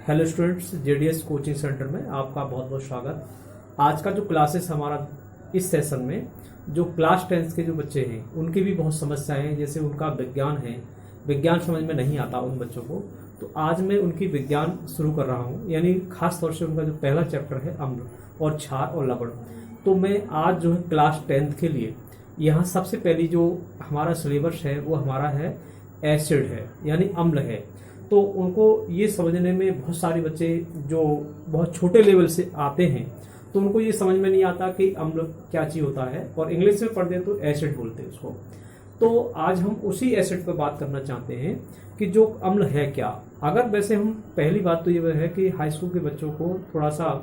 Hello students, JDS coaching centre में आपका बहुत बहुत स्वागत। आज का जो क्लासेस हमारा इस सेशन में जो क्लास 10 के जो बच्चे हैं उनकी भी बहुत समस्याएं हैं। जैसे उनका विज्ञान है, विज्ञान समझ में नहीं आता उन बच्चों को, तो आज मैं उनकी विज्ञान शुरू कर रहा हूं। यानी खास तौर से उनका जो पहला चैप्टर है अम्ल और क्षार और लवण। तो मैं आज जो है क्लास 10 के लिए यहाँ सबसे पहली जो हमारा सिलेबस है वो हमारा है एसिड है, यानी अम्ल है। तो उनको ये समझने में बहुत सारे बच्चे जो बहुत छोटे लेवल से आते हैं तो उनको ये समझ में नहीं आता कि अम्ल क्या चीज़ होता है, और इंग्लिश में पढ़ते तो एसिड बोलते हैं उसको। तो आज हम उसी एसिड पर बात करना चाहते हैं कि जो अम्ल है क्या। अगर वैसे हम पहली बात तो ये है कि हाई स्कूल के बच्चों को थोड़ा सा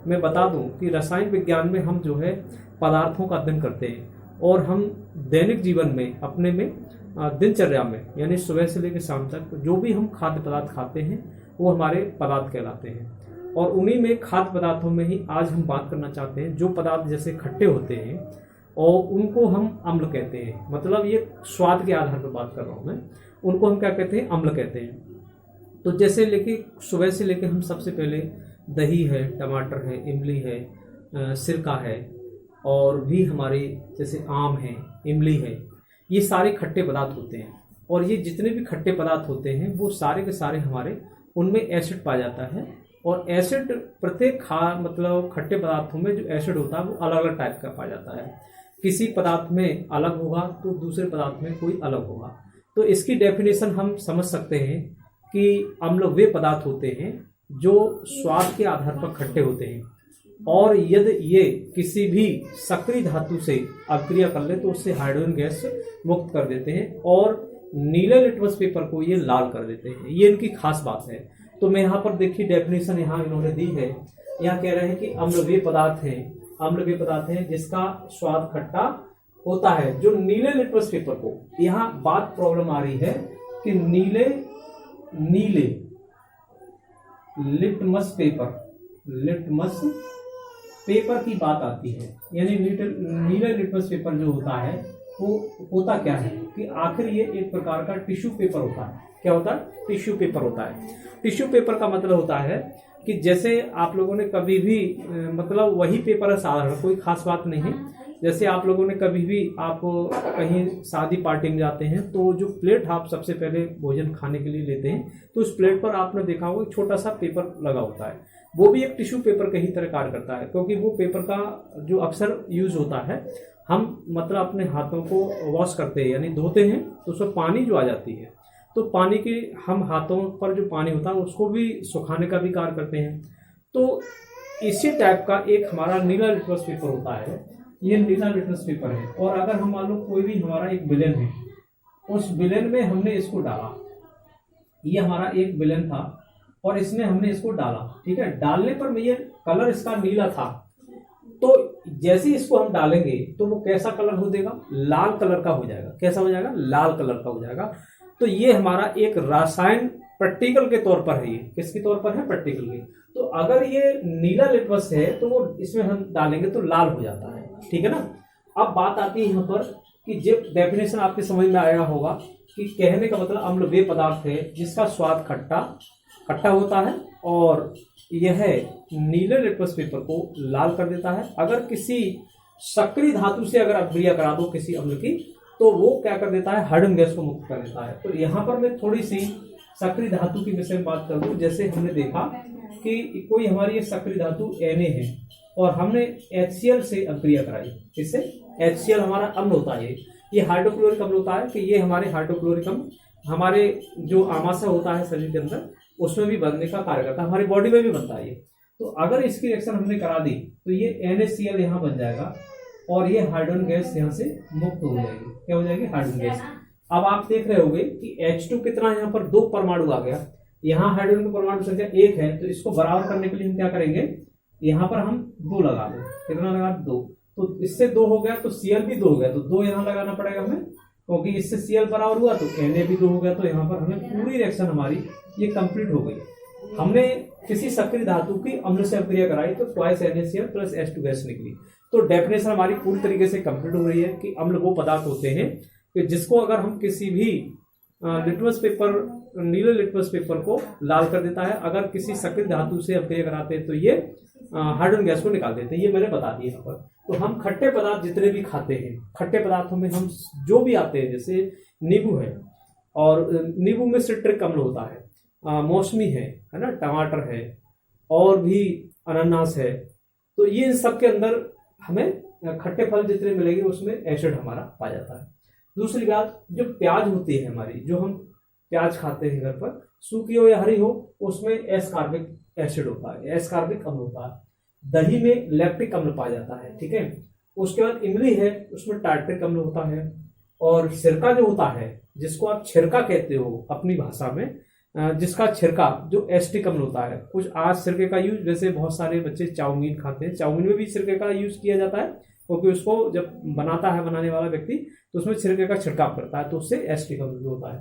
मैं बता दूं कि रसायन विज्ञान में हम जो है पदार्थों का अध्ययन करते हैं, और हम दैनिक जीवन में अपने में दिनचर्या में यानी सुबह से लेकर शाम तक जो भी हम खाद्य पदार्थ खाते हैं वो हमारे पदार्थ कहलाते हैं। और उन्हीं में खाद्य पदार्थों में ही आज हम बात करना चाहते हैं। जो पदार्थ जैसे खट्टे होते हैं और उनको हम अम्ल कहते हैं, मतलब ये स्वाद के आधार पर बात कर रहा हूँ मैं, उनको हम क्या कहते हैं, अम्ल कहते हैं। तो जैसे लेके सुबह से लेके हम सबसे पहले दही है, टमाटर है, इमली है, सिरका है, और भी हमारे जैसे आम है, इमली है, ये सारे खट्टे पदार्थ होते हैं। और ये जितने भी खट्टे पदार्थ होते हैं वो सारे के सारे हमारे उनमें एसिड पाया जाता है। और एसिड प्रत्येक मतलब खट्टे पदार्थों में जो एसिड होता है वो अलग अलग टाइप का पाया जाता है। किसी पदार्थ में अलग होगा तो दूसरे पदार्थ में कोई अलग होगा। तो इसकी डेफिनेशन हम समझ सकते हैं कि अम्ल वे पदार्थ होते हैं जो स्वाद के आधार पर खट्टे होते हैं, और यदि ये किसी भी सक्रिय धातु से अभिक्रिया कर ले तो उससे हाइड्रोजन गैस मुक्त कर देते हैं, और नीले लिटमस पेपर को ये लाल कर देते हैं। ये इनकी खास बात है। तो मैं यहाँ पर देखिए डेफिनेशन यहाँ इन्होंने दी है। यहाँ कह रहे हैं कि अम्ल वे पदार्थ हैं, अम्ल वे पदार्थ हैं जिसका स्वाद खट्टा होता है। जो नीले लिटमस पेपर को, यहाँ बात प्रॉब्लम आ रही है कि नीले लिटमस पेपर की बात आती है। यानी नीला लिटमस पेपर जो होता है वो होता क्या है कि आखिर ये एक प्रकार का टिश्यू पेपर होता है। क्या होता है? टिश्यू पेपर होता है। टिश्यू पेपर का मतलब होता है कि जैसे आप लोगों ने कभी भी मतलब वही पेपर है साधारण, कोई खास बात नहीं है। जैसे आप लोगों ने कभी भी आप कहीं शादी पार्टी में जाते हैं तो जो प्लेट आप सबसे पहले भोजन खाने के लिए लेते हैं तो उस प्लेट पर आपने देखा होगा छोटा सा पेपर लगा होता है। वो भी एक टिश्यू पेपर का ही तरह कार्य करता है, क्योंकि वो पेपर का जो अक्सर यूज होता है, हम मतलब अपने हाथों को वॉश करते हैं यानी धोते हैं तो उसमें पानी जो आ जाती है, तो पानी की हम हाथों पर जो पानी होता है उसको भी सुखाने का भी कार्य करते हैं। तो इसी टाइप का एक हमारा नीला लिटमस पेपर होता है। ये नीला लिटमस पेपर है। और अगर हम मान लो कोई भी हमारा एक विलेन है, उस विलेन में हमने इसको डाला, ये हमारा एक विलेन था और इसमें हमने इसको डाला, ठीक है। डालने पर ये कलर इसका नीला था, तो जैसे इसको हम डालेंगे तो वो कैसा कलर हो देगा? लाल कलर का हो जाएगा। कैसा हो जाएगा? लाल कलर का हो जाएगा। तो ये हमारा एक रासायन प्रैक्टिकल के तौर पर है। ये किसके तौर पर है? प्रैक्टिकल के। तो अगर ये नीला लिटमस है तो वो इसमें हम डालेंगे तो लाल हो जाता है, ठीक है ना। अब बात आती है यहाँ पर कि जब डेफिनेशन आपके समझ में आया होगा कि कहने का मतलब अम्ल वे पदार्थ है जिसका स्वाद खट्टा होता है और यह नीले लिटमस पेपर को लाल कर देता है। अगर किसी सक्रिय धातु से अगर अभिक्रिया करा दो किसी अम्ल की तो वो क्या कर देता है? हाइड्रोजन गैस को मुक्त कर देता है। तो यहाँ पर मैं थोड़ी सी सक्रिय धातु के विषय में बात कर दूं। जैसे हमने देखा कि कोई हमारी सक्रिय धातु Na है और हमने HCl से अभिक्रिया कराई। इससे HCl हमारा अम्ल होता है। ये हाइड्रोक्लोरिक अम्ल होता है कि ये हमारे हाइड्रोक्लोरिक अम्ल हमारे जो आमाशय होता है शरीर के अंदर उसमें भी बनने का कार्य करता है, हमारी बॉडी में भी बनता है ये। तो अगर इसकी रिएक्शन हमने करा दी तो ये NaCl यहाँ बन जाएगा और ये हाइड्रोजन गैस यहाँ से मुक्त हो जाएगी। क्या हो जाएगी? Hydrogen gas. अब आप देख रहे होंगे कि H2 कितना यहाँ पर 2 परमाणु आ गया। यहाँ हाइड्रोजन का परमाणु संख्या 1 है, तो इसको बराबर करने के लिए हम क्या करेंगे? यहाँ पर हम 2 लगा दो। कितना लगा? 2। तो इससे 2 हो गया तो Cl भी 2 हो गया, तो 2 यहाँ लगाना पड़ेगा हमें, क्योंकि इससे Cl बराबर हुआ तो Na भी 2 हो गया। तो यहाँ पर हमें पूरी रिएक्शन हमारी ये कंप्लीट हो गई। हमने किसी सक्रिय धातु की अम्ल से अभिक्रिया कराई तो twice NaCl plus H2 gas निकली। तो डेफिनेशन हमारी पूरी तरीके से कंप्लीट हो रही है कि अम्ल वो पदार्थ होते हैं कि जिसको अगर हम किसी भी लिटमस पेपर, नीले लिटमस पेपर को लाल कर देता है। अगर किसी सक्रिय धातु से अभिक्रिया कराते हैं तो ये हाइड्रोजन गैस को निकाल देते हैं। ये मैंने बता दिया यहाँ पर। तो हम खट्टे पदार्थ जितने भी खाते हैं, खट्टे पदार्थों में हम जो भी आते हैं, जैसे नींबू है, और नींबू में सिट्रिक अम्ल होता है, मौसमी है ना, टमाटर है, और भी अनानास है। तो ये इन सब के अंदर हमें खट्टे फल जितने मिलेंगे उसमें एसिड हमारा पाया जाता है। दूसरी बात, जो प्याज होती है हमारी, जो हम प्याज खाते हैं घर पर, सूखी हो या हरी हो, उसमें एस्कार्बिक एसिड होता है, एस्कार्बिक अम्ल होता है। दही में लैक्टिक अम्ल पाया जाता है, ठीक है। उसके बाद इमली है, उसमें टार्ट्रिक अम्ल होता है। और सिरका जो होता है, जिसको आप छिरका कहते हो अपनी भाषा में, जिसका छिरका जो एस्टिक अम्ल होता है। कुछ आज सिरके का यूज, वैसे बहुत सारे बच्चे चाउमीन खाते हैं, चाउमीन में भी सिरके का यूज किया जाता है, क्योंकि उसको जब बनाता है बनाने वाला व्यक्ति तो उसमें सिरके का छिड़काव करता है, तो उससे एस्टिक अम्ल होता है।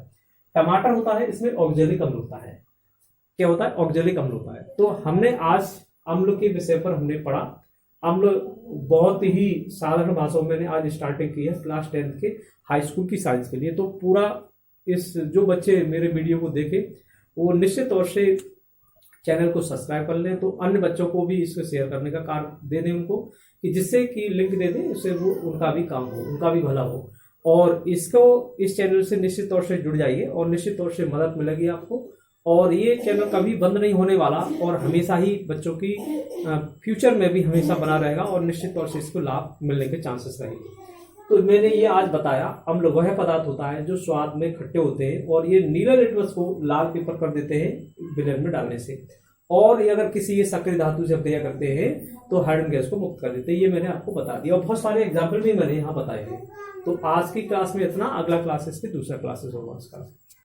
टमाटर होता है, इसमें ऑक्जेलिक अम्ल होता है। क्या होता है? ऑक्जेलिक अम्ल होता है। तो हमने आज अम्ल के विषय पर हमने पढ़ा। अम्ल बहुत ही साधारण भाषा में मैंने आज स्टार्टिंग की है क्लास 10th के हाई स्कूल की साइंस के लिए। तो पूरा इस, जो बच्चे मेरे वीडियो को देखें वो निश्चित तौर से चैनल को सब्सक्राइब कर लें, तो अन्य बच्चों को भी इसको शेयर करने का कार्य दे दें उनको, कि जिससे कि लिंक दे दें, उससे वो उनका भी काम हो, उनका भी भला हो। और इसको, इस चैनल से निश्चित तौर से जुड़ जाइए और निश्चित तौर से मदद मिलेगी आपको। और ये चैनल कभी बंद नहीं होने वाला, और हमेशा ही बच्चों की फ्यूचर में भी हमेशा बना रहेगा, और निश्चित तौर से इसको लाभ मिलने के चांसेस रहेंगे। तो मैंने ये आज बताया, अम्ल वह पदार्थ होता है जो स्वाद में खट्टे होते हैं, और ये नीला लिटमस को लाल पेपर कर देते हैं विनेगर में डालने से। और ये अगर किसी ये सक्रिय धातु से अभिक्रिया करते हैं तो हाइड्रोजन गैस को मुक्त कर देते हैं। ये मैंने आपको बता दिया, और बहुत सारे एग्जाम्पल भी मैंने यहाँ बताए हैं। तो आज की क्लास में इतना, अगला क्लासेस की दूसरा क्लासेस होगा उसका।